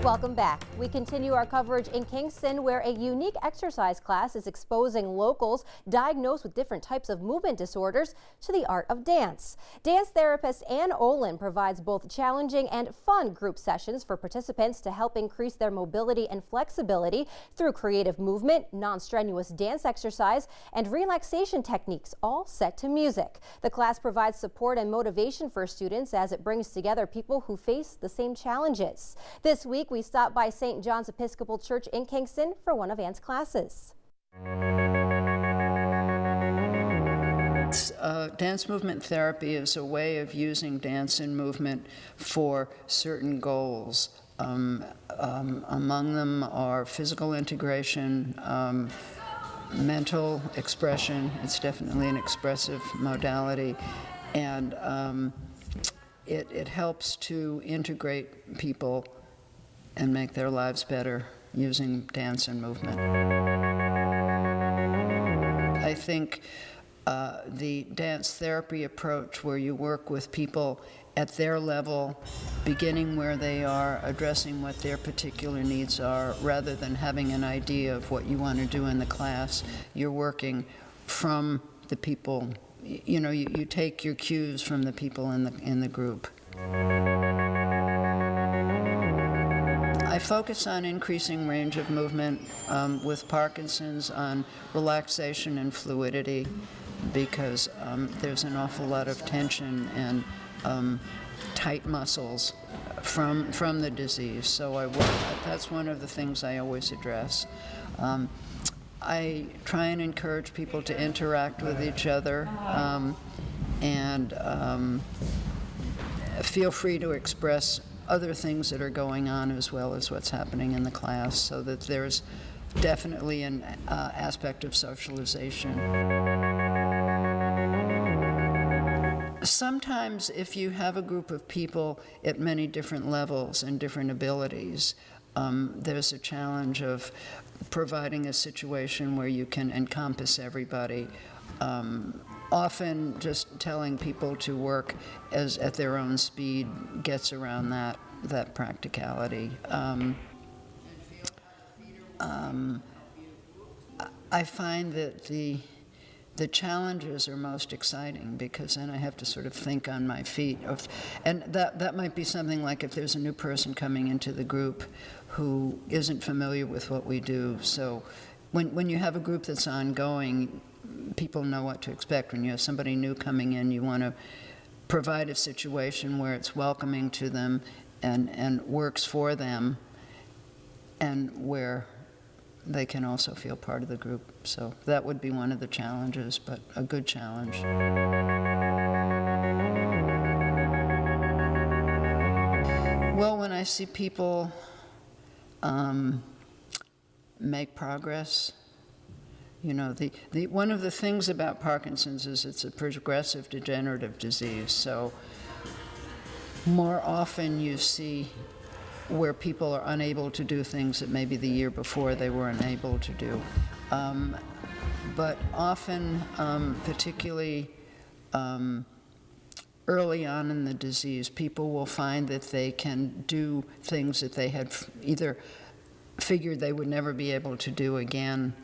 Welcome back. We continue our coverage in Kingston, where a unique exercise class is exposing locals diagnosed with different types of movement disorders to the art of dance. Dance therapist Ann Olin provides both challenging and fun group sessions for participants to help increase their mobility and flexibility through creative movement, non-strenuous dance exercise, and relaxation techniques, all set to music. The class provides support and motivation for students as it brings together people who face the same challenges. This week, we stopped by St. John's Episcopal Church in Kingston for one of Ann's classes. Dance movement therapy is a way of using dance and movement for certain goals. Among them are physical integration, mental expression. It's definitely an expressive modality, and it helps to integrate people and make their lives better using dance and movement. I think the dance therapy approach, where you work with people at their level, beginning where they are, addressing what their particular needs are, rather than having an idea of what you want to do in the class, you're working from the people. You know, you take your cues from the people in the group. I focus on increasing range of movement with Parkinson's, on relaxation and fluidity, because there's an awful lot of tension and tight muscles from the disease. So that's one of the things I always address. I try and encourage people to interact with each other and feel free to express other things that are going on as well as what's happening in the class, so that there's definitely an aspect of socialization. Sometimes if you have a group of people at many different levels and different abilities, there's a challenge of providing a situation where you can encompass everybody. Often just telling people to work at their own speed gets around that practicality. I find that the challenges are most exciting, because then I have to sort of think on my feet. And that might be something like if there's a new person coming into the group who isn't familiar with what we do. So when you have a group that's ongoing, people know what to expect. When you have somebody new coming in, you want to provide a situation where it's welcoming to them and works for them, and where they can also feel part of the group. So that would be one of the challenges, but a good challenge. Well, when I see people make progress, you know, one of the things about Parkinson's is it's a progressive degenerative disease. So more often you see where people are unable to do things that maybe the year before they were unable to do. But often, particularly early on in the disease, people will find that they can do things that they had either figured they would never be able to do again.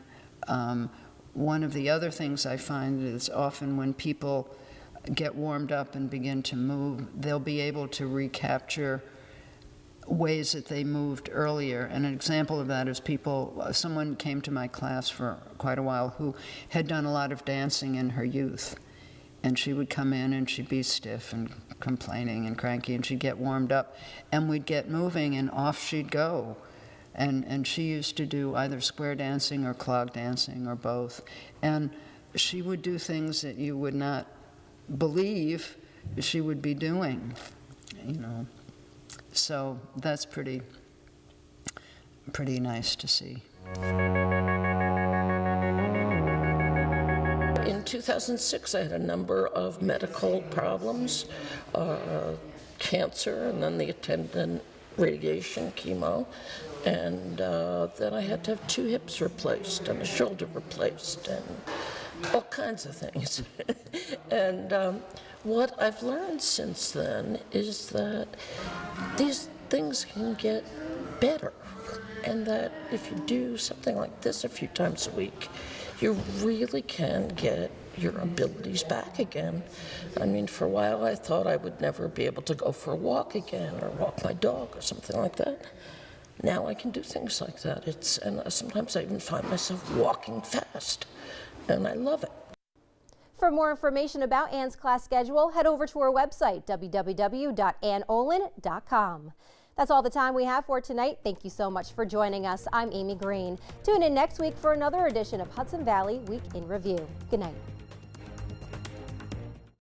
One of the other things I find is often when people get warmed up and begin to move, they'll be able to recapture ways that they moved earlier. And an example of that is someone came to my class for quite a while who had done a lot of dancing in her youth. And she would come in and she'd be stiff and complaining and cranky, and she'd get warmed up and we'd get moving and off she'd go. And she used to do either square dancing or clog dancing or both. And she would do things that you would not believe she would be doing, you know. So that's pretty nice to see. In 2006, I had a number of medical problems, cancer, and then the attendant radiation, chemo, and then I had to have 2 hips replaced and a shoulder replaced and all kinds of things. And what I've learned since then is that these things can get better. And that if you do something like this a few times a week, you really can get your abilities back again. I mean, for a while I thought I would never be able to go for a walk again or walk my dog or something like that. Now I can do things like that. And sometimes I even find myself walking fast, and I love it. For more information about Anne's class schedule, head over to our website, www.anneolin.com. That's all the time we have for tonight. Thank you so much for joining us. I'm Amy Greene. Tune in next week for another edition of Hudson Valley Week in Review. Good night.